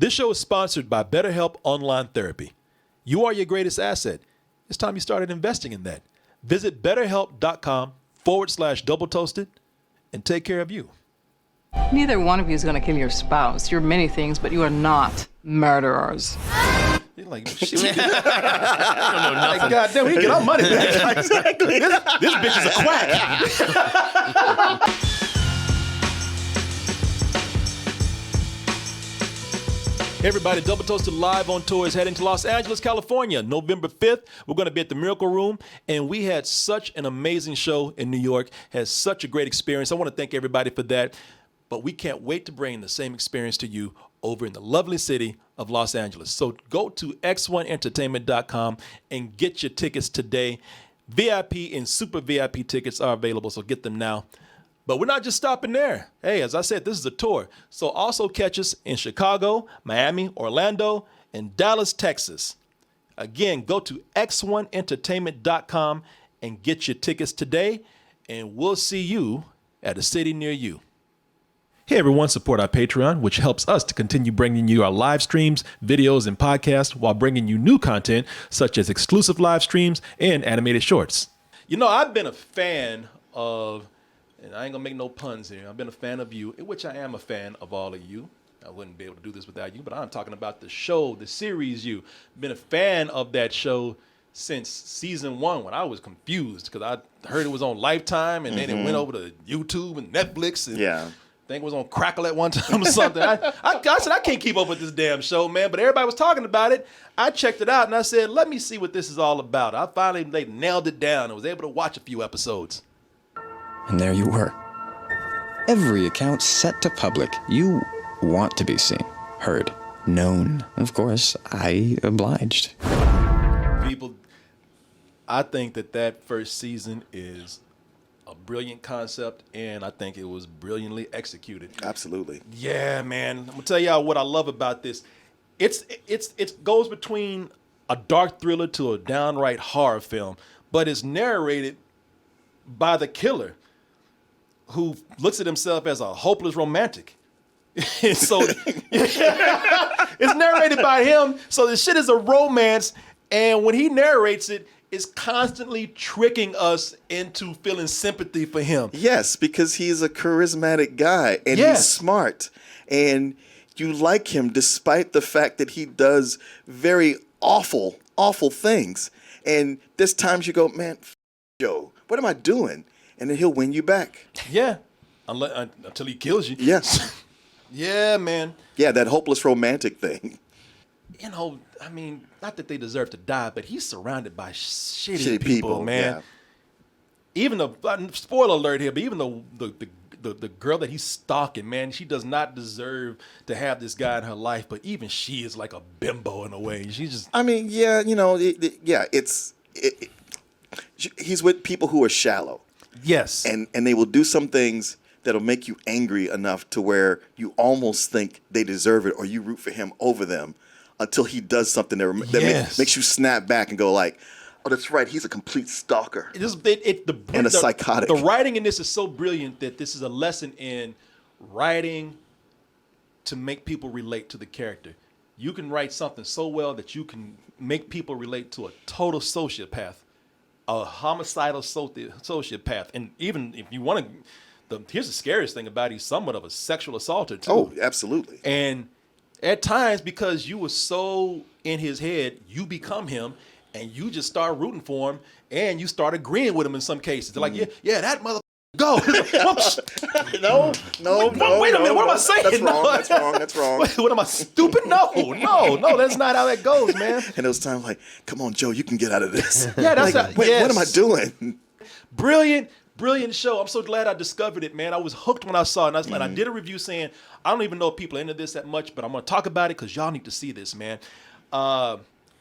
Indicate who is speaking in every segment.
Speaker 1: This show is sponsored by BetterHelp Online Therapy. You are your greatest asset. It's time you started investing in that. Visit betterhelp.com/double toasted and take care of you.
Speaker 2: Neither one of you is going to kill your spouse. You're many things, but you are not murderers.
Speaker 1: You're like, shit. I don't know nothing. Like, God damn, we can get our money back. Exactly. This bitch is a quack. Hey everybody, Double Toasted Live on tour is heading to Los Angeles, California, November 5th. We're going to be at the Miracle Room, and we had such an amazing show in New York, had such a great experience. I want to thank everybody for that, but we can't wait to bring the same experience to you over in the lovely city of Los Angeles. So go to x1entertainment.com and get your tickets today. VIP and super VIP tickets are available, so get them now. But we're not just stopping there. Hey, as I said, this is a tour. So also catch us in Chicago, Miami, Orlando, and Dallas, Texas. Again, go to x1entertainment.com and get your tickets today, and we'll see you at a city near you. Hey everyone, support our Patreon, which helps us to continue bringing you our live streams, videos, and podcasts while bringing you new content such as exclusive live streams and animated shorts. You know, I've been a fan of... And I ain't gonna make no puns here. I've been a fan of you, which I am a fan of all of you. I wouldn't be able to do this without you, but I'm talking about the show, the series You. Been a fan of that show since season 1 when I was confused because I heard it was on Lifetime and then it went over to YouTube and Netflix. And I think it was on Crackle at one time or something. I said, I can't keep up with this damn show, man. But everybody was talking about it. I checked it out and I said, let me see what this is all about. I finally nailed it down and was able to watch a few episodes.
Speaker 3: And there you were. Every account set to public. You want to be seen, heard, known. Of course, I obliged.
Speaker 1: People, I think that first season is a brilliant concept, and I think it was brilliantly executed.
Speaker 4: Absolutely.
Speaker 1: Yeah, man. I'm gonna tell y'all what I love about this. It goes between a dark thriller to a downright horror film, but it's narrated by the killer, who looks at himself as a hopeless romantic. And so it's narrated by him. So the shit is a romance. And when he narrates it, it's constantly tricking us into feeling sympathy for him.
Speaker 4: Yes, because he's a charismatic guy and he's smart. And you like him despite the fact that he does very awful, awful things. And there's times you go, man, Joe, what am I doing? And then he'll win you back.
Speaker 1: Yeah, until he kills you.
Speaker 4: Yes.
Speaker 1: Yeah, man.
Speaker 4: Yeah, that hopeless romantic thing.
Speaker 1: You know, I mean, not that they deserve to die, but he's surrounded by shitty people, man. Yeah. Even spoiler alert here, but even the girl that he's stalking, man, she does not deserve to have this guy in her life. But even she is like a bimbo in a way. She's just.
Speaker 4: I mean, yeah, you know, he's with people who are shallow.
Speaker 1: Yes.
Speaker 4: And they will do some things that'll make you angry enough to where you almost think they deserve it or you root for him over them until he does something that makes you snap back and go like, oh, that's right, he's a complete stalker and a psychotic.
Speaker 1: The writing in this is so brilliant that this is a lesson in writing to make people relate to the character. You can write something so well that you can make people relate to a total sociopath. A homicidal sociopath. And even if you want to, here's the scariest thing about it, he's somewhat of a sexual assaulter too.
Speaker 4: Oh, absolutely.
Speaker 1: And at times, because you were so in his head, you become him and you just start rooting for him and you start agreeing with him in some cases. They're like, yeah, that mother go.
Speaker 4: No.
Speaker 1: Wait a minute, what am I saying?
Speaker 4: That's wrong.
Speaker 1: Wait, what am I, stupid? No, that's not how that goes, man.
Speaker 4: And it was time like, come on, Joe, you can get out of this.
Speaker 1: Yeah, that's
Speaker 4: like, what am I doing?
Speaker 1: Brilliant show. I'm so glad I discovered it, man. I was hooked when I saw it. And I did a review saying, I don't even know if people are into this that much, but I'm going to talk about it because y'all need to see this, man.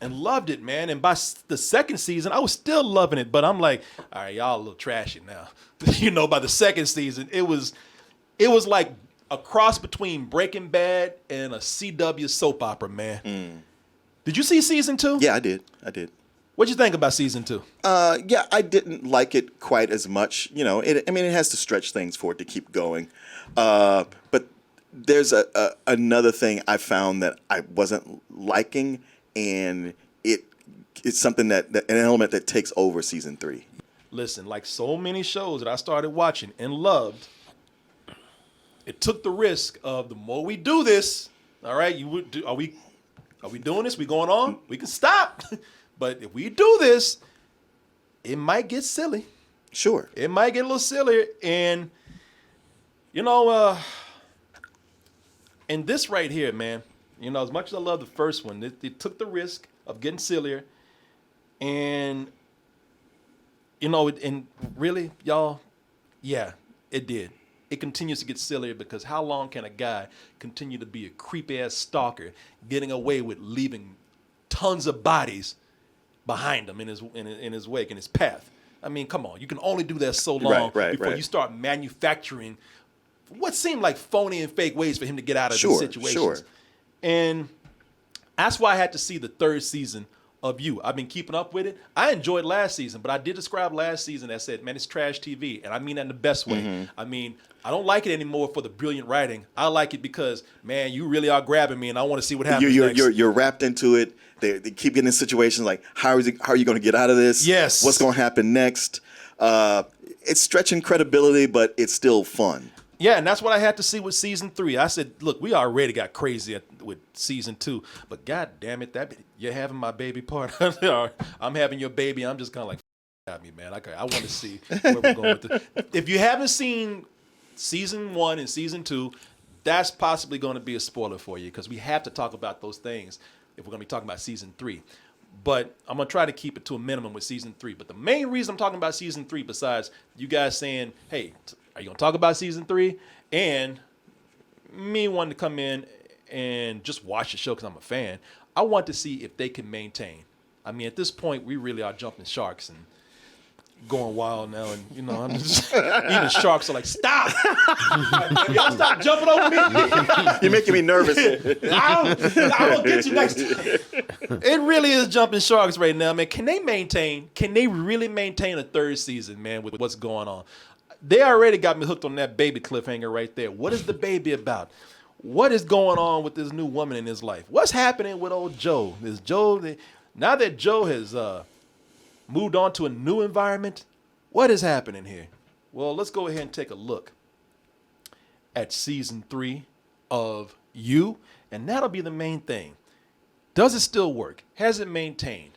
Speaker 1: And loved it, man. And by the second season, I was still loving it. But I'm like, all right, y'all a little trashy now. You know, by the second season, it was like a cross between Breaking Bad and a CW soap opera, man. Did you see season 2?
Speaker 4: Yeah, I did.
Speaker 1: What'd you think about season 2?
Speaker 4: Yeah, I didn't like it quite as much. You know, it has to stretch things for it to keep going. But there's another thing I found that I wasn't liking, and it's something that an element that takes over season 3.
Speaker 1: Listen, like so many shows that I started watching and loved, it took the risk of the more we do this, all right, are we doing this? We going on? We can stop. But if we do this, it might get silly.
Speaker 4: Sure.
Speaker 1: It might get a little sillier. And, you know, and this right here, man, you know, as much as I love the first one, it took the risk of getting sillier. And, you know, and really, y'all, yeah, it did. It continues to get sillier because how long can a guy continue to be a creepy-ass stalker getting away with leaving tons of bodies behind him in his wake, in his path? I mean, come on. You can only do that so long before you start manufacturing what seemed like phony and fake ways for him to get out of these situations. Sure. And that's why I had to see the third season of You. I've been keeping up with it. I enjoyed last season, but I did describe last season as said, man, it's trash TV. And I mean that in the best way. Mm-hmm. I mean, I don't like it anymore for the brilliant writing. I like it because, man, you really are grabbing me and I want to see what happens next.
Speaker 4: You're wrapped into it. They keep getting in situations like, how are you going to get out of this?
Speaker 1: Yes.
Speaker 4: What's going to happen next? It's stretching credibility, but it's still fun.
Speaker 1: Yeah, and that's what I had to see with season 3. I said, look, we already got crazy with season 2, but god damn it, you're having my baby part. I'm having your baby. I'm just kind of like, at me, man. I want to see where we're going with it. If you haven't seen season 1 and season 2, that's possibly going to be a spoiler for you because we have to talk about those things if we're going to be talking about season 3. But I'm going to try to keep it to a minimum with season 3. But the main reason I'm talking about season 3, besides you guys saying, hey, are you going to talk about season 3? And me wanting to come in and just watch the show because I'm a fan, I want to see if they can maintain. I mean, at this point, we really are jumping sharks and going wild now. And, you know, I'm just, even sharks are like, stop. Y'all stop jumping over me.
Speaker 4: You're making me nervous.
Speaker 1: I will get you next time. It really is jumping sharks right now, man. Can they really maintain a third season, man, with what's going on? They already got me hooked on that baby cliffhanger right there. What is the baby about? What is going on with this new woman in his life? What's happening with old Joe? Now that Joe has moved on to a new environment, what is happening here? Well, let's go ahead and take a look at season 3 of You, and that'll be the main thing. Does it still work? Has it maintained?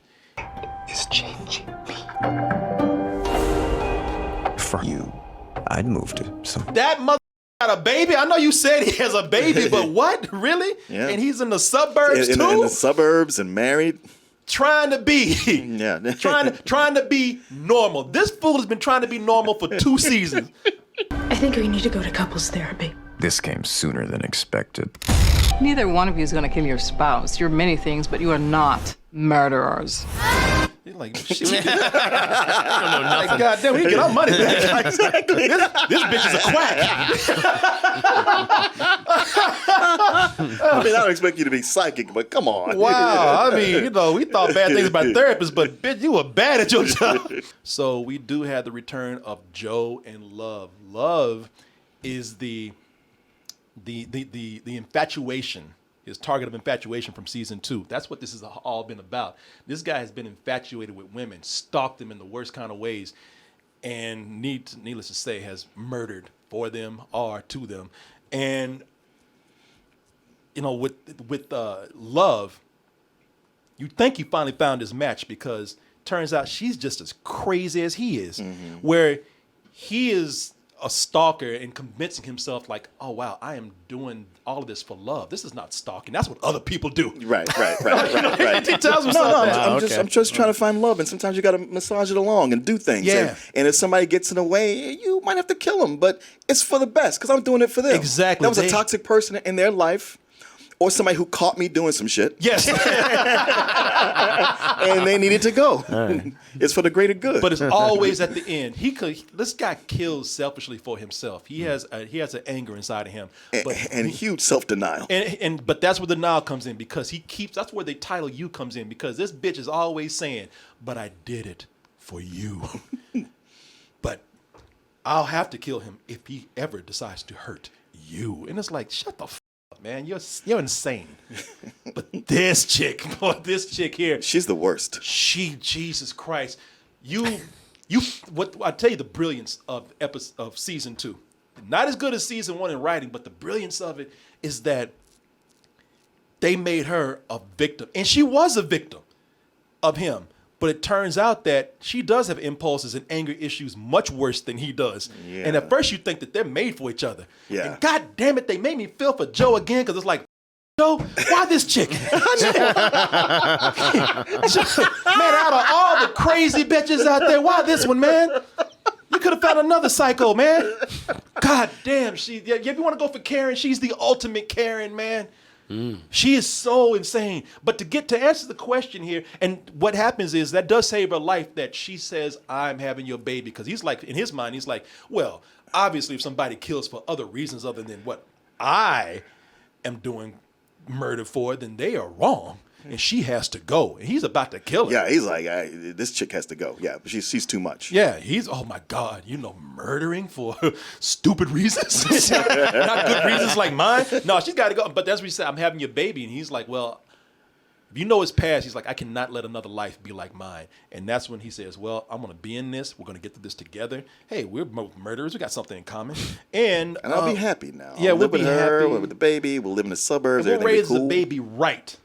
Speaker 3: It's changing me. For you, I'd move to some.
Speaker 1: That mother got a baby? I know you said he has a baby, but what? Really?
Speaker 4: Yeah.
Speaker 1: And he's in the suburbs too?
Speaker 4: In the suburbs and married.
Speaker 1: Trying to be.
Speaker 4: Yeah.
Speaker 1: trying to be normal. This fool has been trying to be normal for 2 seasons.
Speaker 5: I think we need to go to couples therapy.
Speaker 3: This came sooner than expected.
Speaker 2: Neither one of you is going to kill your spouse. You're many things, but you are not murderers.
Speaker 1: You're like, shit. I don't know nothing. Like, God damn, we can get our money back. Exactly. This bitch is a quack.
Speaker 4: I mean, I don't expect you to be psychic, but come on.
Speaker 1: Wow. I mean, you know, we thought bad things about therapists, but bitch, you were bad at your job. So we do have the return of Joe and Love. Love is the infatuation, his target of infatuation from season 2. That's what this has all been about. This guy has been infatuated with women, stalked them in the worst kind of ways, and needless to say, has murdered for them or to them. And you know, with Love, you think he finally found his match because turns out she's just as crazy as he is, where he is a stalker and convincing himself like, oh, wow, I am doing all of this for love. This is not stalking. That's what other people do.
Speaker 4: Right.
Speaker 1: He tells himself that.
Speaker 4: I'm just trying to find love, and sometimes you got to massage it along and do things.
Speaker 1: Yeah.
Speaker 4: And if somebody gets in the way, you might have to kill them, but it's for the best because I'm doing it for them.
Speaker 1: Exactly.
Speaker 4: That was a toxic person in their life, or somebody who caught me doing some shit.
Speaker 1: Yes.
Speaker 4: And they needed to go.
Speaker 3: Right.
Speaker 4: It's for the greater good.
Speaker 1: But it's always at the end. This guy kills selfishly for himself. He has an anger inside of him.
Speaker 4: And huge self-denial.
Speaker 1: But that's where the denial comes in because that's where the title You comes in because this bitch is always saying, but I did it for you. But I'll have to kill him if he ever decides to hurt you. And it's like, shut the up, man. You're insane. But this chick, boy, this chick here.
Speaker 4: She's the worst.
Speaker 1: Jesus Christ. What I tell you, the brilliance of season 2. Not as good as season 1 in writing, but the brilliance of it is that they made her a victim. And she was a victim of him. But it turns out that she does have impulses and anger issues much worse than he does.
Speaker 4: Yeah.
Speaker 1: And at first you think that they're made for each other.
Speaker 4: Yeah.
Speaker 1: And God damn it, they made me feel for Joe again, because it's like, Joe, why this chick? Man, out of all the crazy bitches out there, why this one, man? You could have found another psycho, man. God damn, if you want to go for Karen, she's the ultimate Karen, man. She is so insane. But to answer the question here, and what happens is that does save her life, that she says, I'm having your baby. Because he's like, in his mind, he's like, well, obviously if somebody kills for other reasons other than what I am doing murder for, then they are wrong. And she has to go. And he's about to kill her.
Speaker 4: Yeah, he's like, this chick has to go. Yeah, but she's too much.
Speaker 1: Yeah, oh my God, murdering for stupid reasons. Not good reasons like mine. No, she's got to go. But that's what he said, I'm having your baby. And he's like, well, if you know his past, he's like, I cannot let another life be like mine. And that's when he says, well, I'm going to be in this. We're going to get through this together. Hey, we're both murderers. We got something in common. And
Speaker 4: I'll be happy now.
Speaker 1: Yeah,
Speaker 4: I'll
Speaker 1: we'll
Speaker 4: live with
Speaker 1: be
Speaker 4: her,
Speaker 1: happy.
Speaker 4: We'll live with the baby. We'll live in the suburbs.
Speaker 1: We'll
Speaker 4: Everything
Speaker 1: raise
Speaker 4: be cool.
Speaker 1: the baby right.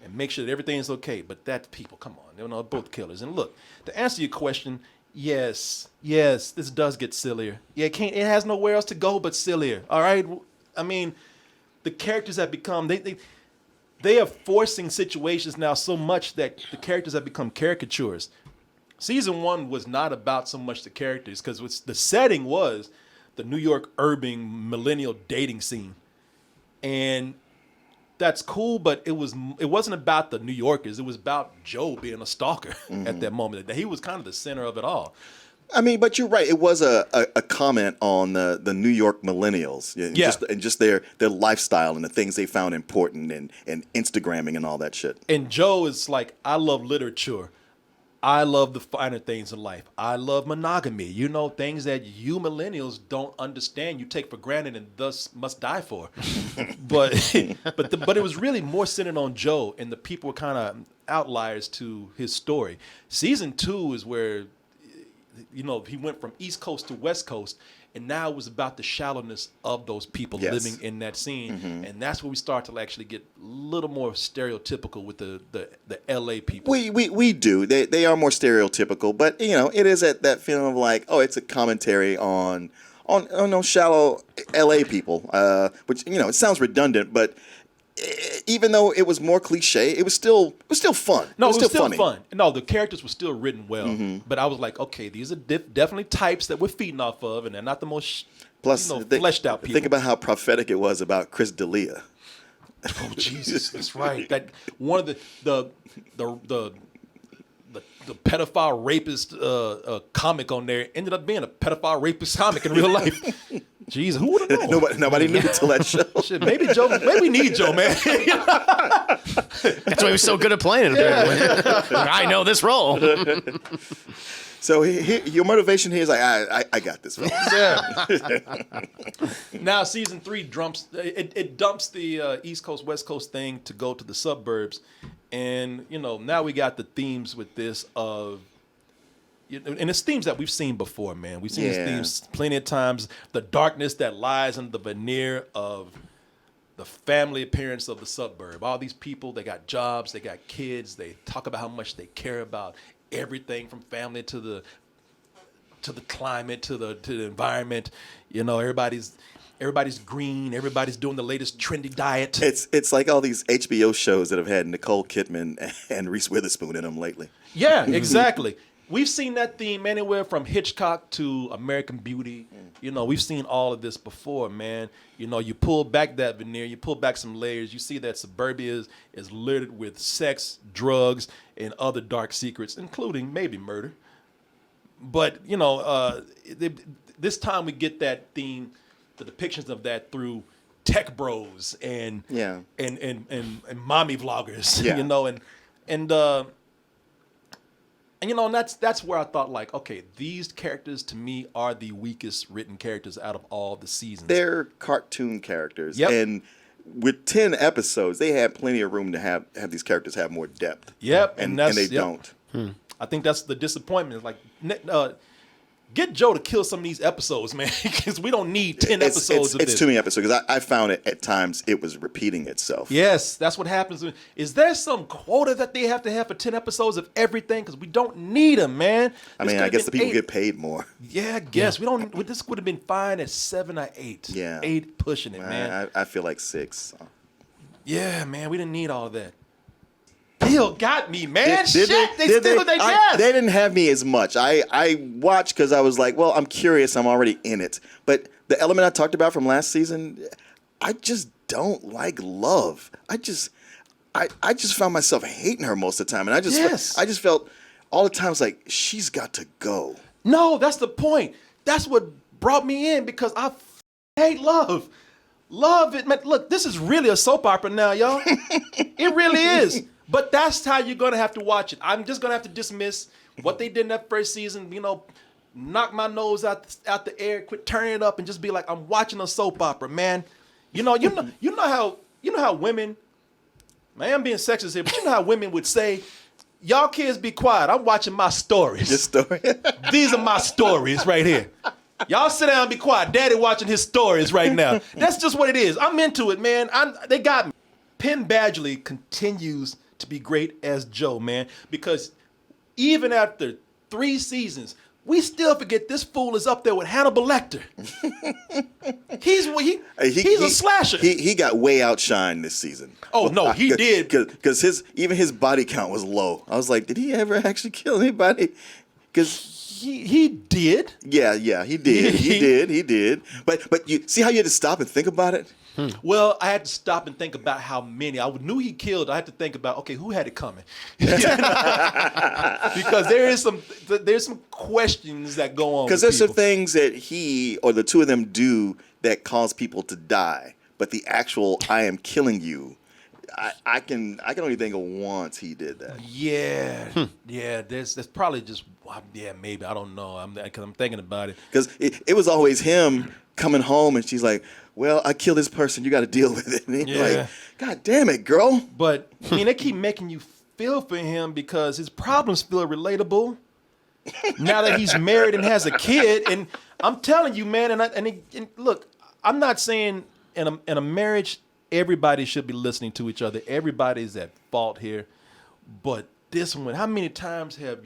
Speaker 1: And make sure that everything's okay. But that people, come on, they're both killers. And look, to answer your question, yes, this does get sillier. Yeah, it has nowhere else to go but sillier. All right, I mean, the characters have become they are forcing situations now so much that the characters have become caricatures. Season 1 was not about so much the characters, because the setting was the New York urban millennial dating scene, and that's cool, but it wasn't about the New Yorkers. It was about Joe being a stalker at that moment. He was kind of the center of it all.
Speaker 4: I mean, but you're right. It was a comment on the New York millennials, and just their lifestyle and the things they found important, and Instagramming and all that shit.
Speaker 1: And Joe is like, I love literature. I love the finer things in life. I love monogamy. Things that you millennials don't understand, you take for granted and thus must die for. but it was really more centered on Joe, and the people were kind of outliers to his story. Season 2 is where, he went from East Coast to West Coast, and now it was about the shallowness of those people living in that scene. Mm-hmm. And that's where we start to actually get a little more stereotypical with the LA people.
Speaker 4: We do. They are more stereotypical, but it is at that feeling of like, oh, it's a commentary on shallow LA people, which it sounds redundant, but even though it was more cliche, it was still fun.
Speaker 1: No, it was still
Speaker 4: funny.
Speaker 1: Fun. No, the characters were still written well. But I was like, okay, these are definitely types that we're feeding off of, and they're not the most fleshed out people.
Speaker 4: Think about how prophetic it was about Chris D'Elia.
Speaker 1: Oh Jesus, that's right. That one of the pedophile rapist comic on there ended up being a pedophile rapist comic in real life. Jeez, who would have known?
Speaker 4: Nobody knew until that show.
Speaker 1: Shit, maybe we need Joe, man.
Speaker 6: That's why he was so good at playing it. Yeah. I know this role.
Speaker 4: So your motivation here is like, I got this, fellas.
Speaker 1: Yeah. Now season 3 dumps the East Coast West Coast thing to go to the suburbs, and now we got the themes with this of. And it's themes that we've seen before, man. We've seen these themes plenty of times. The darkness that lies under the veneer of the family appearance of the suburb. All these people, they got jobs, they got kids. They talk about how much they care about everything from family to the climate to the environment. Everybody's green. Everybody's doing the latest trendy diet.
Speaker 4: It's like all these HBO shows that have had Nicole Kidman and Reese Witherspoon in them lately.
Speaker 1: Yeah, exactly. We've seen that theme anywhere from Hitchcock to American Beauty. We've seen all of this before, man. You pull back that veneer, you pull back some layers, you see that suburbia is littered with sex, drugs, and other dark secrets, including maybe murder. But, this time we get that theme, the depictions of that through tech bros and mommy vloggers,
Speaker 4: yeah.
Speaker 1: And you know, and that's where I thought like, okay, these characters to me are the weakest written characters out of all the seasons.
Speaker 4: They're cartoon characters,
Speaker 1: Yep.
Speaker 4: and with 10 episodes, they had plenty of room to have these characters have more depth.
Speaker 1: Yep,
Speaker 4: and
Speaker 1: that's,
Speaker 4: they
Speaker 1: yep.
Speaker 4: don't.
Speaker 1: I think that's the disappointment. Like, get Joe to kill some of these episodes, man, because we don't need 10 episodes of this.
Speaker 4: It's too many episodes because I found it at times it was repeating itself.
Speaker 1: Yes, that's what happens. Is there some quota that they have to have for 10 episodes of everything? Because we don't need them, man.
Speaker 4: I mean, I guess the people get paid more.
Speaker 1: Yeah, I guess. We don't. This would have been fine at 7 or 8.
Speaker 4: Yeah.
Speaker 1: 8 pushing it, man.
Speaker 4: I feel like 6.
Speaker 1: Yeah, man, we didn't need all that. Bill got me, man.
Speaker 4: Did
Speaker 1: Shit, they still with their gas.
Speaker 4: They didn't have me as much. I watched because I was like, well, I'm curious. I'm already in it. But the element I talked about from last season, I just don't like Love. I just found myself hating her most of the time, and I just felt all the time it's like she's got to go.
Speaker 1: No, that's the point. That's what brought me in because I hate Love. Love it, man. Look, this is really a soap opera now, y'all. It really is. But that's how you're going to have to watch it. I'm just going to have to dismiss what they did in that first season, you know, knock my nose out the air, quit turning it up and just be like, I'm watching a soap opera, man. You know how women, man, I'm being sexist here, but you know how women would say, y'all kids be quiet. I'm watching my stories.
Speaker 4: Your story.
Speaker 1: These are my stories right here. Y'all sit down and be quiet. Daddy watching his stories right now. That's just what it is. I'm into it, man. They got me. Penn Badgley continues to be great as Joe, man, because even after 3 seasons, we still forget this fool is up there with Hannibal Lecter. He's a slasher.
Speaker 4: He got way outshined this season.
Speaker 1: Oh no, he did.
Speaker 4: Because his body count was low. I was like, did he ever actually kill anybody? Because
Speaker 1: he did.
Speaker 4: Yeah, he did. He did. But you see how you had to stop and think about it?
Speaker 1: Well, I had to stop and think about how many. I knew he killed. I had to think about, okay, who had it coming? Because there's some questions that go on.
Speaker 4: Because there's some things that he or the two of them do that cause people to die. But the actual "I am killing you," I can only think of once he did that.
Speaker 1: Yeah, yeah. There's probably just maybe I don't know. Because I'm thinking about it.
Speaker 4: Because it was always him coming home and she's like, well, I killed this person. You got to deal with it. And he's like, God damn it, girl.
Speaker 1: But, I mean, they keep making you feel for him because his problems feel relatable now that he's married and has a kid. And I'm telling you, man, and look, I'm not saying in a marriage, everybody should be listening to each other. Everybody's at fault here. But this one, how many times have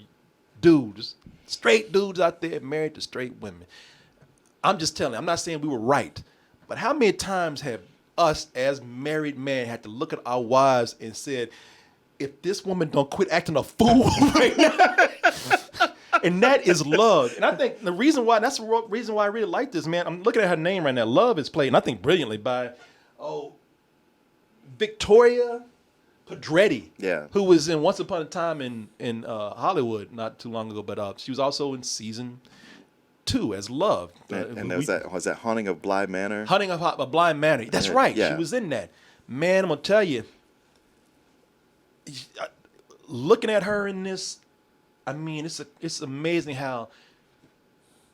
Speaker 1: straight dudes out there married to straight women? I'm just telling you, I'm not saying we were right, but how many times have us as married men had to look at our wives and said, if this woman don't quit acting a fool right now, and that is Love. And I think the reason why, that's the reason why I really like this, man. I'm looking at her name right now. Love is played, and I think brilliantly by, Victoria Pedretti, who was in Once Upon a Time in Hollywood not too long ago, but she was also in season 2 as Love.
Speaker 4: And was that Haunting of Bly Manor?
Speaker 1: Haunting of Bly Manor. That's right. Yeah. She was in that. Man, I'm going to tell you, looking at her in this, I mean, it's amazing how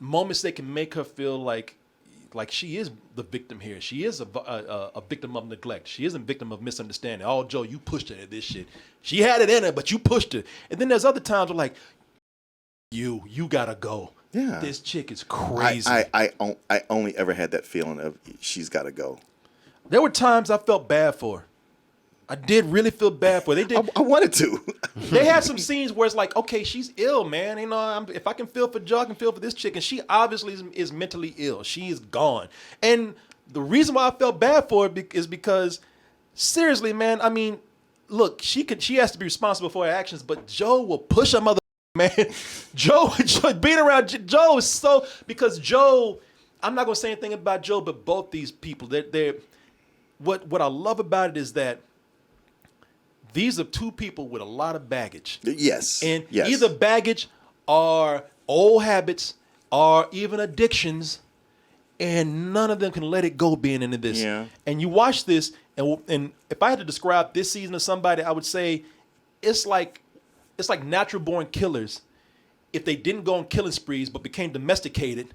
Speaker 1: moments they can make her feel like she is the victim here. She is a victim of neglect. She isn't a victim of misunderstanding. Oh, Joe, you pushed her to this shit. She had it in her, but you pushed her. And then there's other times where like, you gotta go. Yeah, this chick is crazy.
Speaker 4: I only ever had that feeling of she's got to go.
Speaker 1: There were times I felt bad for her. I did really feel bad for her. They did.
Speaker 4: I wanted to.
Speaker 1: They had some scenes where it's like, okay, she's ill, man. You know, if I can feel for Joe, I can feel for this chick, and she obviously is mentally ill. She is gone. And the reason why I felt bad for her is because, seriously, man. I mean, look, she has to be responsible for her actions, but Joe will push her mother. Man, Joe being around Joe is so, because Joe, I'm not gonna say anything about Joe, but both these people, they're what I love about it is that these are two people with a lot of baggage.
Speaker 4: Yes.
Speaker 1: And either baggage or old habits or even addictions, and none of them can let it go being into this. Yeah. And you watch this, and if I had to describe this season to somebody, I would say it's like natural born killers if they didn't go on killing sprees but became domesticated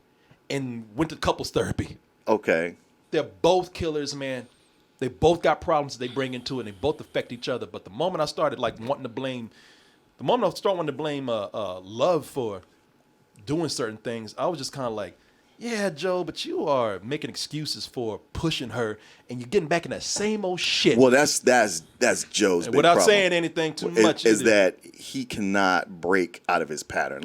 Speaker 1: and went to couples therapy.
Speaker 4: Okay.
Speaker 1: They're both killers, man. They both got problems they bring into it, and they both affect each other. But the moment I started wanting to blame Love for doing certain things, I was just kind of like, yeah, Joe, but you are making excuses for pushing her, and you're getting back in that same old shit.
Speaker 4: Well, that's Joe's
Speaker 1: and
Speaker 4: big
Speaker 1: without
Speaker 4: problem.
Speaker 1: saying anything too much,
Speaker 4: is that he cannot break out of his pattern.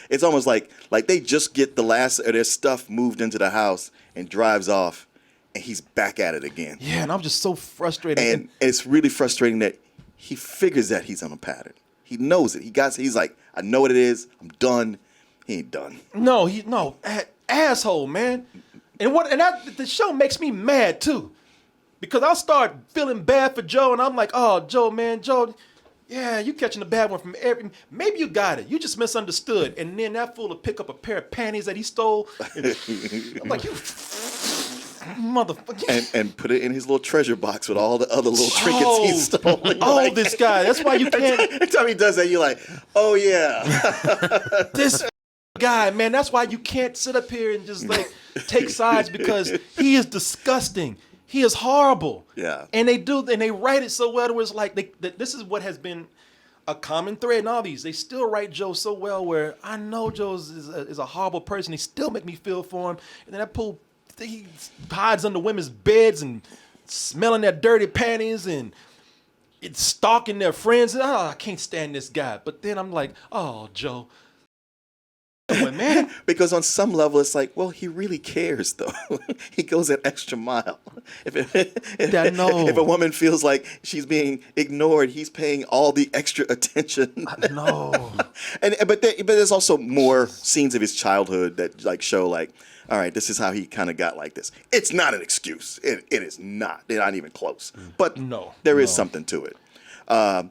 Speaker 4: It's almost like they just get the last of their stuff moved into the house and drives off, and he's back at it again.
Speaker 1: Yeah, and I'm just so frustrated.
Speaker 4: And it's really frustrating that he figures that he's on a pattern. He knows it. He's like, I know what it is. I'm done. He ain't done.
Speaker 1: No, asshole, man. And the show makes me mad too, because I'll start feeling bad for Joe, and I'm like, oh, Joe, yeah, you catching the bad one from maybe you got it. You just misunderstood. And then that fool will pick up a pair of panties that he stole. I'm like, you motherfucker.
Speaker 4: And put it in his little treasure box with all the other little trinkets he stole.
Speaker 1: This guy. That's why you can't.
Speaker 4: Every time he does that, you're like, oh, yeah.
Speaker 1: This guy, man, that's why you can't sit up here and just take sides, because he is disgusting. He is horrible.
Speaker 4: Yeah.
Speaker 1: And they write it so well to where it's like this is what has been a common thread in all these. They still write Joe so well where I know Joe is a horrible person. They still make me feel for him. And then that pool, he hides under women's beds and smelling their dirty panties and it's stalking their friends. I can't stand this guy. But then I'm like, oh, Joe. Man.
Speaker 4: Because on some level, it's like, well, he really cares, though. He goes an extra mile. If a woman feels like she's being ignored, he's paying all the extra attention.
Speaker 1: No.
Speaker 4: But there's also more scenes of his childhood that show all right, this is how he kind of got like this. It's not an excuse. It is not. They're not even close. But there is something to it. I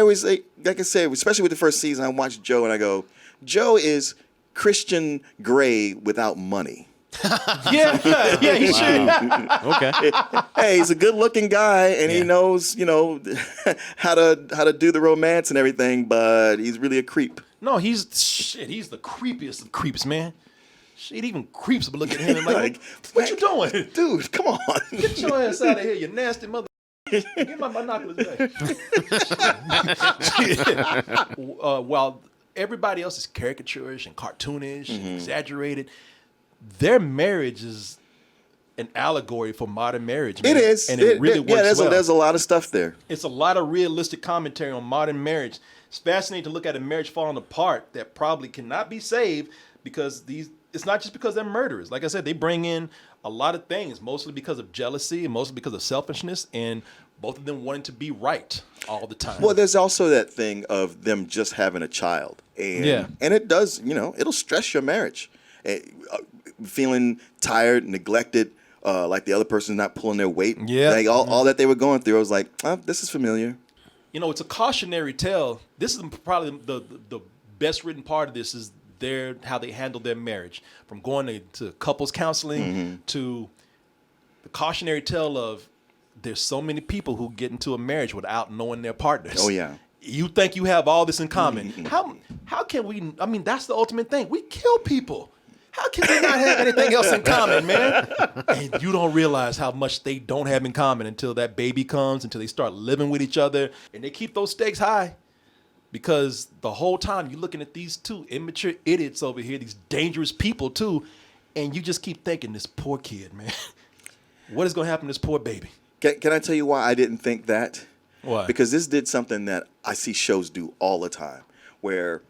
Speaker 4: always, like I said, especially with the first season, I watch Joe and I go, Joe is Christian Grey without money.
Speaker 1: Yeah, he should.
Speaker 6: Okay.
Speaker 4: Hey, he's a good-looking guy, and he knows, how to do the romance and everything, but he's really a creep.
Speaker 1: No, he's the creepiest of creeps, man. Shit, even creeps will look at him and like, what you doing?
Speaker 4: Dude, come on.
Speaker 1: Get your ass out of here, you nasty mother. Get my binoculars back. While everybody else is caricaturish and cartoonish and exaggerated, their marriage is an allegory for modern marriage, man.
Speaker 4: It is.
Speaker 1: And it really works well.
Speaker 4: There's a lot of stuff there.
Speaker 1: It's a lot of realistic commentary on modern marriage. It's fascinating to look at a marriage falling apart that probably cannot be saved because it's not just because they're murderers. Like I said, they bring in a lot of things, mostly because of jealousy and mostly because of selfishness, and both of them wanting to be right all the time.
Speaker 4: Well, there's also that thing of them just having a child. And it does, it'll stress your marriage. Feeling tired, neglected, like the other person's not pulling their weight.
Speaker 1: Yeah.
Speaker 4: Like all that they were going through, I was like, this is familiar.
Speaker 1: It's a cautionary tale. This is probably the best written part of this is how they handle their marriage, from going to couples counseling to the cautionary tale of there's so many people who get into a marriage without knowing their partners.
Speaker 4: Oh yeah.
Speaker 1: You think you have all this in common. How can we, that's the ultimate thing. We kill people. How can we not have anything else in common, man? And you don't realize how much they don't have in common until that baby comes, until they start living with each other, and they keep those stakes high. Because the whole time you're looking at these two immature idiots over here, these dangerous people too, and you just keep thinking, this poor kid, man. What is going to happen to this poor baby?
Speaker 4: Can I tell you why I didn't think that?
Speaker 1: Why?
Speaker 4: Because this did something that I see shows do all the time, where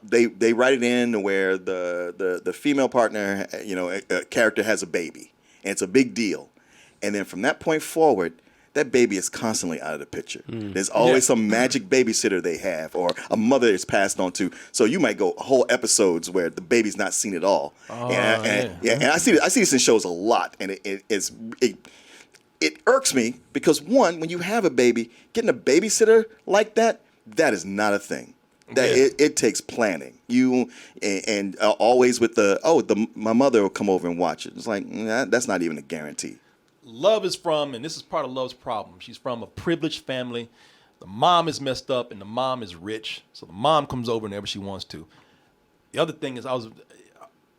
Speaker 4: they write it in where the female partner, a character has a baby, and it's a big deal, and then from that point forward, that baby is constantly out of the picture. There's always some magic babysitter they have, or a mother is passed on to. So you might go whole episodes where the baby's not seen at all. And I see this in shows a lot, and it irks me because one, when you have a baby, getting a babysitter like that is not a thing. It takes planning. Always with my mother will come over and watch it. It's like that's not even a guarantee.
Speaker 1: Love is from, and this is part of Love's problem, she's from a privileged family. The mom is messed up and the mom is rich. So the mom comes over whenever she wants to. The other thing is I was,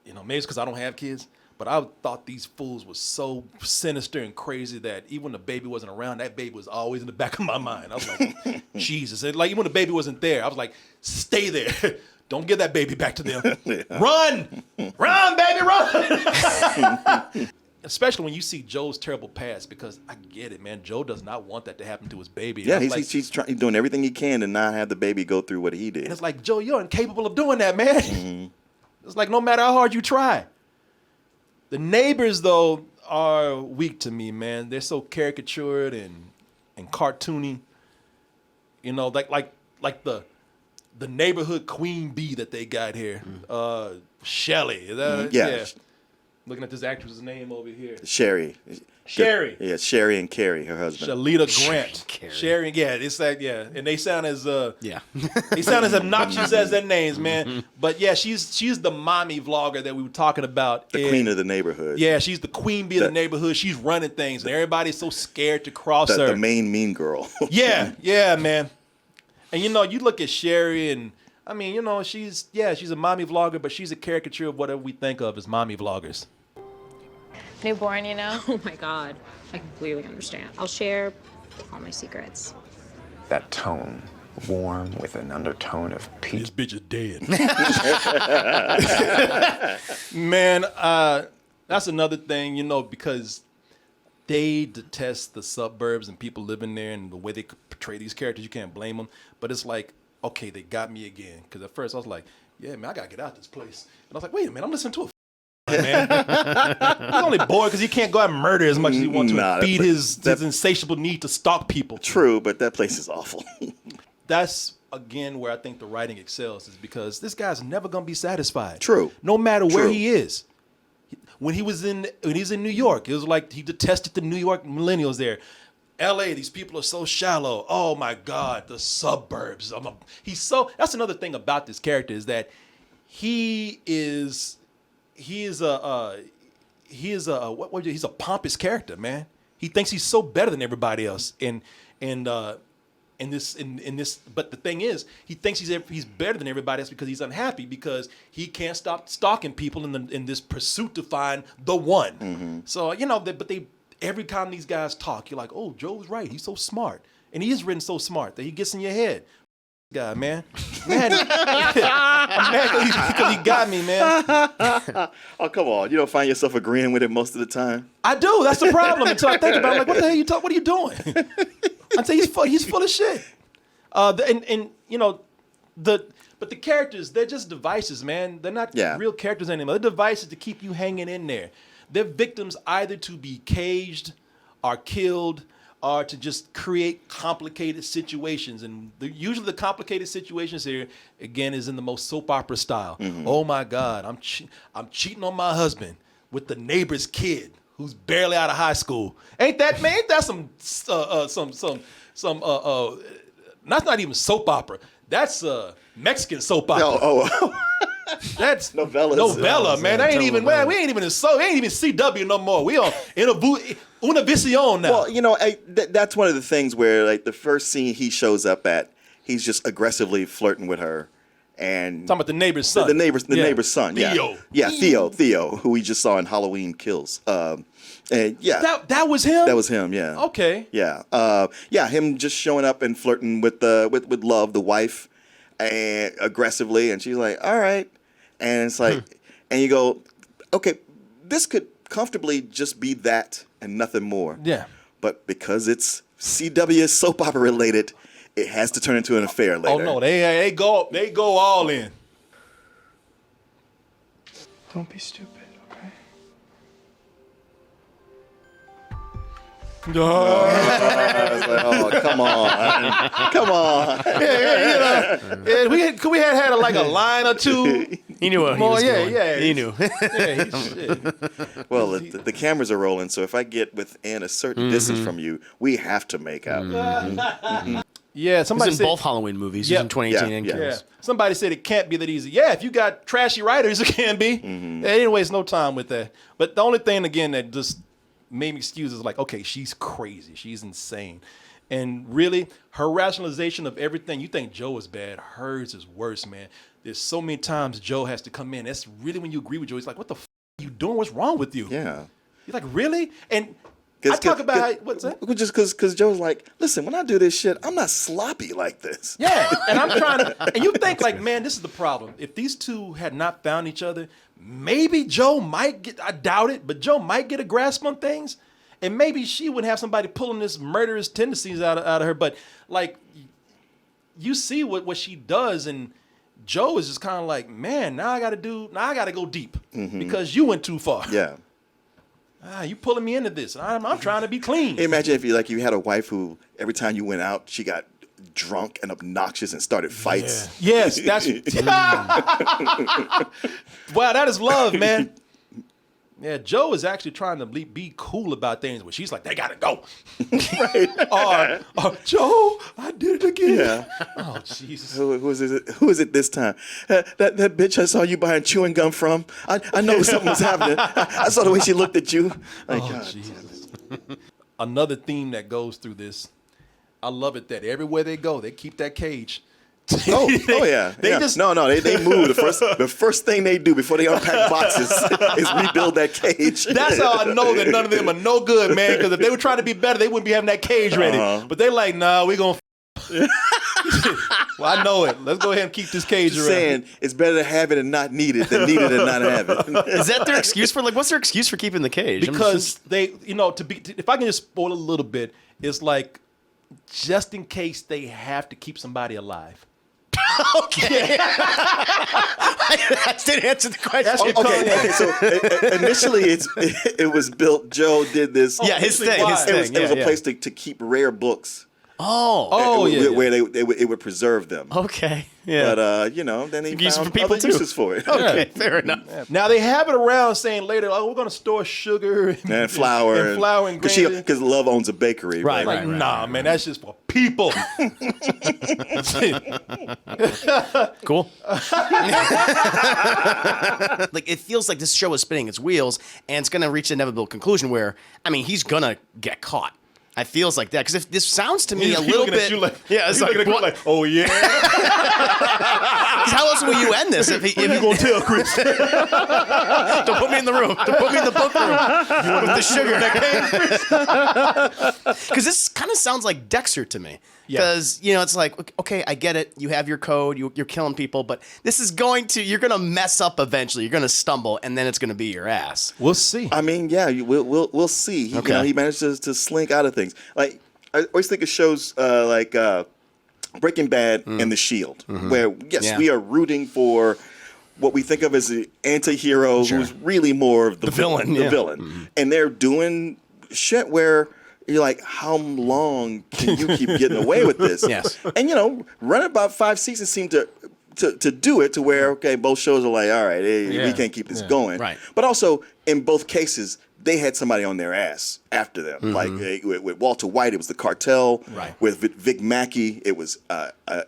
Speaker 1: maybe it's because I don't have kids, but I thought these fools were so sinister and crazy that even when the baby wasn't around, that baby was always in the back of my mind. I was like, Jesus. And like even when the baby wasn't there, I was like, stay there. Don't give that baby back to them. Run! Run, baby, run! Especially when you see Joe's terrible past, because I get it, man. Joe does not want that to happen to his baby.
Speaker 4: Yeah, he's doing everything he can to not have the baby go through what he did.
Speaker 1: And it's like, Joe, you're incapable of doing that, man. Mm-hmm. It's like no matter how hard you try. The neighbors, though, are weak to me, man. They're so caricatured and cartoony. Like the neighborhood queen bee that they got here. Shelly. Yeah. Looking at this actress's name over here.
Speaker 4: Sherry. Yeah, Sherry and Carrie, her husband.
Speaker 1: Shalita Grant. Sherry, yeah, it's like, yeah. And they sound as they sound as obnoxious as their names, man. But yeah, she's the mommy vlogger that we were talking about.
Speaker 4: The queen of the neighborhood.
Speaker 1: Yeah, she's the queen bee of the neighborhood. She's running things, and everybody's so scared to cross her.
Speaker 4: The main mean girl.
Speaker 1: yeah, man. And you look at Sherry, and I mean, she's a mommy vlogger, but she's a caricature of whatever we think of as mommy vloggers.
Speaker 7: Newborn,
Speaker 5: Oh my God. I completely understand.
Speaker 7: I'll share all my secrets.
Speaker 3: That tone, warm with an undertone of peace.
Speaker 1: This bitch is dead. Man, that's another thing, because they detest the suburbs and people living there and the way they portray these characters. You can't blame them. But it's like, okay, they got me again. Because at first I was like, yeah, man, I got to get out this place. And I was like, wait a minute, I'm listening to a man. He's only bored because he can't go out and murder as much as he wants to feed his insatiable need to stalk people.
Speaker 4: True, but that place is awful.
Speaker 1: That's, again, where I think the writing excels, is because this guy's never going to be satisfied.
Speaker 4: True.
Speaker 1: No matter where he is. When he's in New York, it was like he detested the New York millennials there. LA, these people are so shallow. Oh my God, the suburbs. That's another thing about this character, is that he's a pompous character, man. He thinks he's so better than everybody else. But the thing is, he thinks he's better than everybody else because he's unhappy, because he can't stop stalking people in this pursuit to find the one. Mm-hmm. So every time these guys talk, you're like, oh, Joe's right. He's so smart, and he is written so smart that he gets in your head. Guy, man, I'm mad because he got me, man.
Speaker 4: Oh, come on! You don't find yourself agreeing with it most of the time.
Speaker 1: I do. That's the problem. Until I think about it, like, what the hell you talk? What are you doing? Until he's full of shit. But the characters, they're just devices, man. They're not real characters anymore. They're devices to keep you hanging in there. They're victims either to be caged or killed, or to just create complicated situations. And usually the complicated situations here, again, is in the most soap opera style. Mm-hmm. Oh my God, I'm cheating on my husband with the neighbor's kid who's barely out of high school. Ain't that some that's not even soap opera. That's Mexican soap opera. That's novella, man. We ain't even CW no more. We on Univision now.
Speaker 4: Well, that's one of the things where, like, the first scene he shows up at, he's just aggressively flirting with her, and
Speaker 1: talking about the neighbor's son.
Speaker 4: The neighbor's son.
Speaker 1: Theo.
Speaker 4: Yeah, Theo, who we just saw in Halloween Kills. And
Speaker 1: that was him.
Speaker 4: That was him. Yeah.
Speaker 1: Okay.
Speaker 4: Yeah. Him just showing up and flirting with Love, the wife, and aggressively, and she's like, all right. And it's like, and you go, okay, this could comfortably just be that and nothing more.
Speaker 1: Yeah.
Speaker 4: But because it's CW soap opera related, it has to turn into an affair later.
Speaker 1: Oh no, they go all in.
Speaker 3: Don't be stupid, okay?
Speaker 4: Oh, come on.
Speaker 1: We had like a line or two.
Speaker 6: He knew what he was doing.
Speaker 1: Yeah.
Speaker 6: He knew.
Speaker 4: Well, the cameras are rolling, so if I get within a certain distance from you, we have to make out.
Speaker 1: Yeah, somebody
Speaker 6: He's in both Halloween movies. He's in 2018 and Kills.
Speaker 1: Yeah. Somebody said it can't be that easy. Yeah, if you got trashy writers, it can be. Mm-hmm. They didn't waste no time with that. But the only thing, again, that just made me excuse is like, okay, she's crazy. She's insane. And really, her rationalization of everything, you think Joe is bad, hers is worse, man. There's so many times Joe has to come in. That's really when you agree with Joe. He's like, what the are you doing? What's wrong with you?
Speaker 4: Yeah.
Speaker 1: You're like, really? And I talk about how, what's that?
Speaker 4: Just because Joe's like, listen, when I do this shit, I'm not sloppy like this.
Speaker 1: Yeah, and I'm trying to, and you think like, man, this is the problem. If these two had not found each other, maybe Joe might get, I doubt it, but Joe might get a grasp on things. And maybe she would have somebody pulling this murderous tendencies out of her. But like, you see what she does, and Joe is just kind of like, man, now I got to go deep because you went too far.
Speaker 4: Yeah.
Speaker 1: You pulling me into this. I'm trying to be clean.
Speaker 4: Hey, imagine if you had a wife who every time you went out, she got drunk and obnoxious and started fights.
Speaker 1: Yeah. Yes, that's wow, that is love, man. Yeah, Joe is actually trying to be cool about things, but she's like, they gotta go.
Speaker 4: Right.
Speaker 1: Or, Joe, I did it again.
Speaker 4: Yeah.
Speaker 1: Oh, Jesus.
Speaker 4: Who is it this time? That bitch I saw you buying chewing gum from. I know something was happening. I saw the way she looked at you. Like,
Speaker 1: Oh,
Speaker 4: God.
Speaker 1: Jesus. Another theme that goes through this, I love it that everywhere they go, they keep that cage.
Speaker 4: Oh yeah.
Speaker 1: They
Speaker 4: yeah.
Speaker 1: just
Speaker 4: no. They move. The first thing they do before they unpack boxes is rebuild that cage.
Speaker 1: That's how I know that none of them are no good, man. Because if they were trying to be better, they wouldn't be having that cage ready. But they're like, nah, we're gonna. Well, I know it. Let's go ahead and keep this cage
Speaker 4: Just
Speaker 1: around.
Speaker 4: saying, it's better to have it and not need it than need it and not have it.
Speaker 6: Is that their excuse for what's their excuse for keeping the cage?
Speaker 1: Because they, if I can just spoil a little bit, it's like just in case they have to keep somebody alive.
Speaker 6: Okay. That didn't answer the question.
Speaker 4: Okay. So initially, it was built. Joe did this.
Speaker 6: Yeah, his thing.
Speaker 4: It was a place to keep rare books. Where it would preserve them.
Speaker 6: Okay. Yeah.
Speaker 4: But then he
Speaker 6: Use
Speaker 4: found
Speaker 6: for people
Speaker 4: other
Speaker 6: too.
Speaker 4: uses for it.
Speaker 6: Okay, fair enough.
Speaker 1: Now they have it around saying later, we're going to store sugar
Speaker 4: And flour.
Speaker 1: and gravy.
Speaker 4: Because Love owns a bakery.
Speaker 6: Right,
Speaker 1: Like, nah, man, that's just for people.
Speaker 6: Cool. Like, it feels like this show is spinning its wheels, and it's going to reach an inevitable conclusion where, I mean, he's going to get caught. It feels like that because if this sounds to me a little bit, it's like,
Speaker 1: like, oh yeah.
Speaker 6: Because how else will you end this? If
Speaker 1: you gonna tell Chris?
Speaker 6: Don't put me in the room. Don't put me in the book room with the sugar. Because this kind of sounds like Dexter to me. Because it's like, okay, I get it. You have your code. You're killing people, but this is you're going to mess up eventually. You're going to stumble, and then it's going to be your ass.
Speaker 1: We'll see.
Speaker 4: I mean, yeah, we'll see. He manages to slink out of things. Like I always think of shows like Breaking Bad and The Shield, where we are rooting for what we think of as an anti-hero who's really more of the villain. And they're doing shit where you're like, how long can you keep getting away with this?
Speaker 6: Yes.
Speaker 4: And running about 5 seasons seemed to do it to where, okay, both shows are like, all right, we can't keep this going.
Speaker 6: Right.
Speaker 4: But also, in both cases, they had somebody on their ass after them. Like with Walter White, it was the cartel.
Speaker 6: Right.
Speaker 4: With Vic Mackey, it was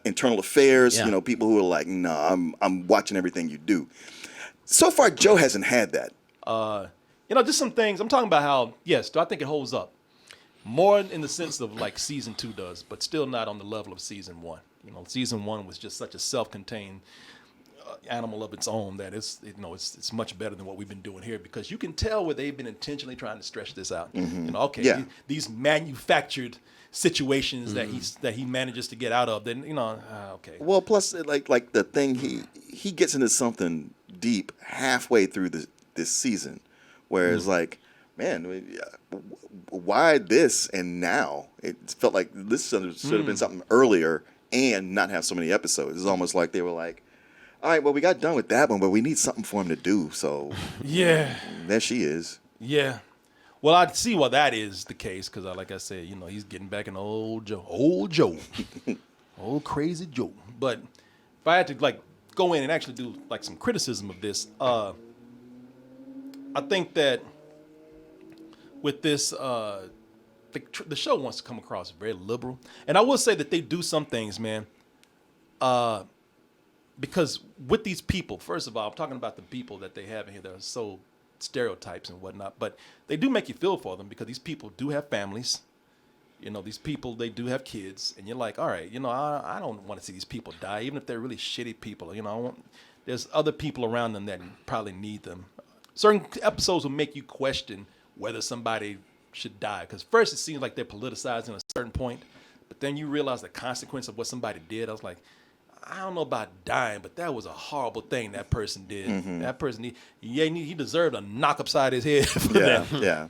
Speaker 4: internal affairs.
Speaker 6: Yeah.
Speaker 4: People who are like, nah, I'm watching everything you do. So far, Joe hasn't had that.
Speaker 1: Just some things. I'm talking about how, yes, do I think it holds up? More in the sense of like season 2 does, but still not on the level of season 1. Season 1 was just such a self-contained animal of its own that it's much better than what we've been doing here because you can tell where they've been intentionally trying to stretch this out. These manufactured situations that he manages to get out of, then okay.
Speaker 4: Well, plus like the thing he gets into something deep halfway through this season, where it's like, man, why this and now? It felt like this should have been something earlier and not have so many episodes. It's almost like they were like, all right, well, we got done with that one, but we need something for him to do. So
Speaker 1: yeah,
Speaker 4: there she is.
Speaker 1: Yeah. Well, I see why that is the case because, like I said, he's getting back in old Joe, old crazy Joe. But if I had to go in and actually do some criticism of this, I think that with this, the show wants to come across very liberal, and I will say that they do some things, man. Because with these people, first of all, I'm talking about the people that they have in here that are so stereotypes and whatnot, but they do make you feel for them because these people do have families. You know, these people, they do have kids, and you're like, all right, you know, I don't want to see these people die, even if they're really shitty people. You know, there's other people around them that probably need them. Certain episodes will make you question whether somebody should die, because first it seems like they're politicizing a certain point, but then you realize the consequence of what somebody did. I was like, I don't know about dying, but that was a horrible thing that person did.
Speaker 4: Mm-hmm.
Speaker 1: That person, he deserved a knock upside his head for that.
Speaker 4: Yeah.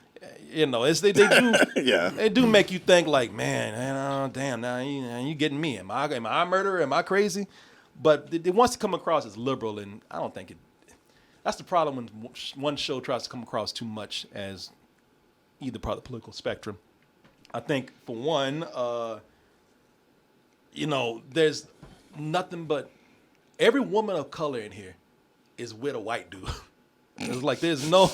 Speaker 1: You know, they do.
Speaker 4: Yeah.
Speaker 1: They do make you think like, man, damn, now you getting me? Am I a murderer? Am I crazy? But it wants to come across as liberal, and I don't think it. That's the problem when one show tries to come across too much as either part of the political spectrum. I think for one, you know, there's nothing but every woman of color in here is with a white dude. It's like there's no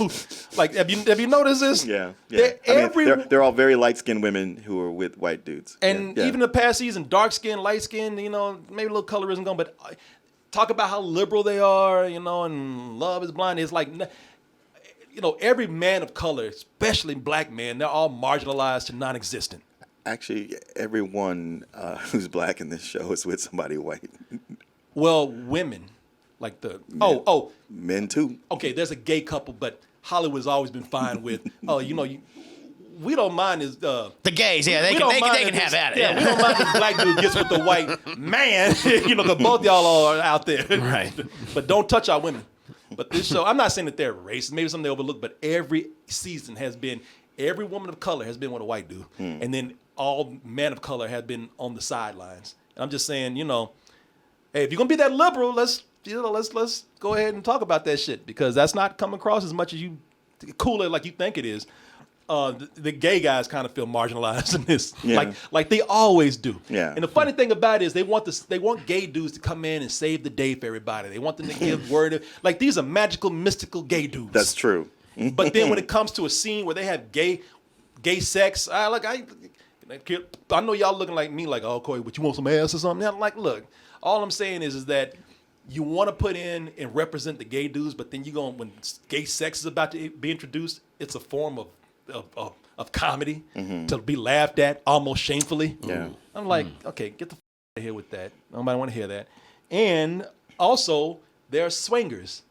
Speaker 1: like have you noticed this?
Speaker 4: Yeah. They're all very light-skinned women who are with white dudes.
Speaker 1: And even the past season, dark skin, light skin, you know, maybe a little colorism going, but talk about how liberal they are, you know, and love is blind. It's like, you know, every man of color, especially black men, they're all marginalized to non-existent.
Speaker 4: Actually, everyone who's black in this show is with somebody white.
Speaker 1: Well, women, like
Speaker 4: men too.
Speaker 1: Okay, there's a gay couple, but Hollywood's always been fine with, you know, we don't mind is
Speaker 6: the gays, yeah, they can have at it.
Speaker 1: Yeah, we don't mind if black dude gets with the white man, you know, because both y'all are out there.
Speaker 6: Right.
Speaker 1: But don't touch our women. But this show, I'm not saying that they're racist, maybe something they overlook, but every season has been, every woman of color has been with a white dude. And then all men of color have been on the sidelines. And I'm just saying, you know, hey, if you're going to be that liberal, let's go ahead and talk about that shit, because that's not coming across as much as you cool it like you think it is. The gay guys kind of feel marginalized in this, like they always do.
Speaker 4: Yeah.
Speaker 1: And the funny thing about it is they want gay dudes to come in and save the day for everybody. They want them to give word like these are magical, mystical gay dudes.
Speaker 4: That's true.
Speaker 1: But then when it comes to a scene where they have gay sex, I know y'all looking like me like, oh, Corey, but you want some ass or something? I'm like, look, all I'm saying is that you want to put in and represent the gay dudes, but then when gay sex is about to be introduced, it's a form of comedy to be laughed at almost shamefully.
Speaker 4: Yeah.
Speaker 1: I'm like, okay, get the out of here with that. Nobody want to hear that. And also, there are swingers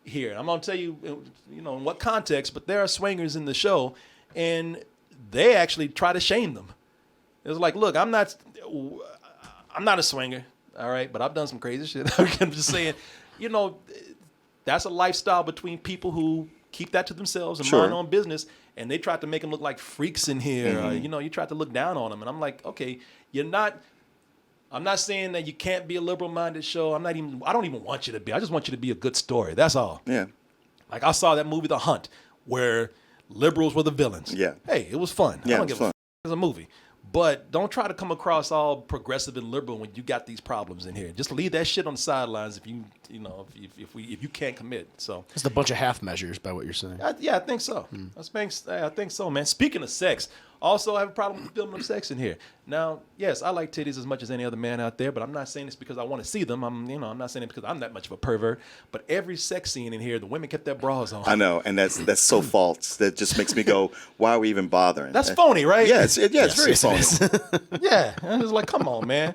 Speaker 1: here. I'm gonna tell you, you know, in what context, but there are swingers in the show, and they actually try to shame them. It's like, look, I'm not a swinger, all right, but I've done some crazy shit. I'm just saying, you know, that's a lifestyle between people who keep that to themselves and mind their own business, and they tried to make them look like freaks in here. You know, you tried to look down on them, and I'm like, okay, I'm not saying that you can't be a liberal-minded show. I don't even want you to be. I just want you to be a good story. That's all.
Speaker 4: Yeah.
Speaker 1: Like I saw that movie, The Hunt, where liberals were the villains.
Speaker 4: Yeah.
Speaker 1: Hey, it was fun.
Speaker 4: Yeah,
Speaker 1: I don't
Speaker 4: it was
Speaker 1: give a
Speaker 4: fun.
Speaker 1: It's a movie. But don't try to come across all progressive and liberal when you got these problems in here. Just leave that shit on the sidelines if you can't commit. So
Speaker 6: It's a bunch of half measures by what you're saying.
Speaker 1: I think so. I think so, man. Speaking of sex, also I have a problem with filming of sex in here. Now, yes, I like titties as much as any other man out there, but I'm not saying this because I want to see them. I'm not saying it because I'm that much of a pervert. But every sex scene in here, the women kept their bras on.
Speaker 4: I know, and that's so false. That just makes me go, why are we even bothering?
Speaker 1: That's phony, right?
Speaker 4: Yeah, it's very phony.
Speaker 1: Yeah, and it's like, come on, man.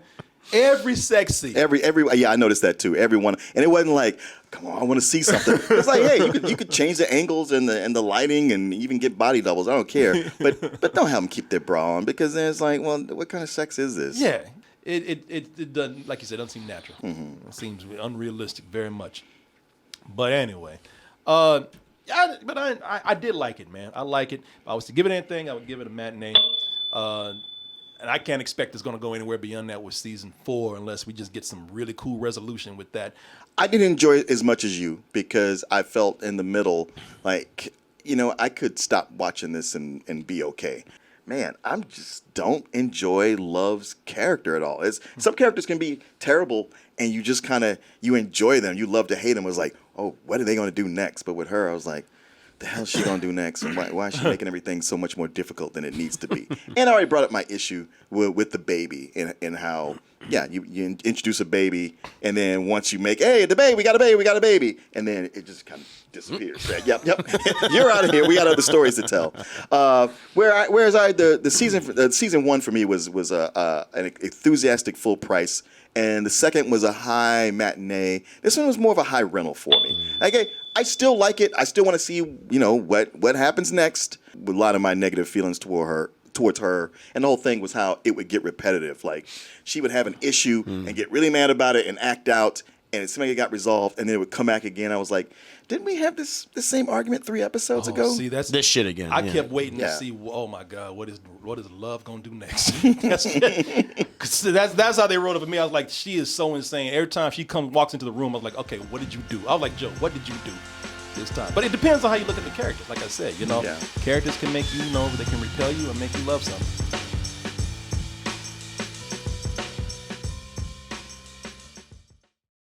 Speaker 1: Every sex scene.
Speaker 4: Every I noticed that too. Everyone, and it wasn't like, come on, I want to see something. It's like, hey, you could change the angles and the lighting and even get body doubles. I don't care, but don't have them keep their bra on, because then it's like, well, what kind of sex is this?
Speaker 1: Yeah, it doesn't, like you said, doesn't seem natural. It seems unrealistic very much. But anyway, I did like it, man. I like it. If I was to give it anything, I would give it a matinee. And I can't expect it's going to go anywhere beyond that with season 4 unless we just get some really cool resolution with that.
Speaker 4: I didn't enjoy it as much as you, because I felt in the middle, like, you know, I could stop watching this and be okay. Man, I just don't enjoy Love's character at all. Some characters can be terrible and you just you enjoy them. You love to hate them. It was like, oh, what are they going to do next? But with her, I was like, the hell is she gonna do next? And why is she making everything so much more difficult than it needs to be? And I already brought up my issue with the baby and how, you introduce a baby, and then once you make, hey, we got a baby, and then it just kind of disappears. Right? Yep. You're out of here. We got other stories to tell. Whereas the season 1 for me was an enthusiastic full price. And the second was a high matinee. This one was more of a high rental for me. I still like it. I still want to see, what happens next. With a lot of my negative feelings towards her, and the whole thing was how it would get repetitive. Like, she would have an issue and get really mad about it and act out, and something got resolved, and then it would come back again. I was like, didn't we have this same argument 3 episodes ago?
Speaker 1: See, that's
Speaker 6: this shit again.
Speaker 1: I kept waiting to see. Oh my God, what is love gonna do next? that's how they wrote it for me. I was like, she is so insane. Every time she walks into the room, I was like, okay, what did you do? I was like, Joe, what did you do this time? But it depends on how you look at the characters. Like I said, characters can make you they can repel you and make you love something.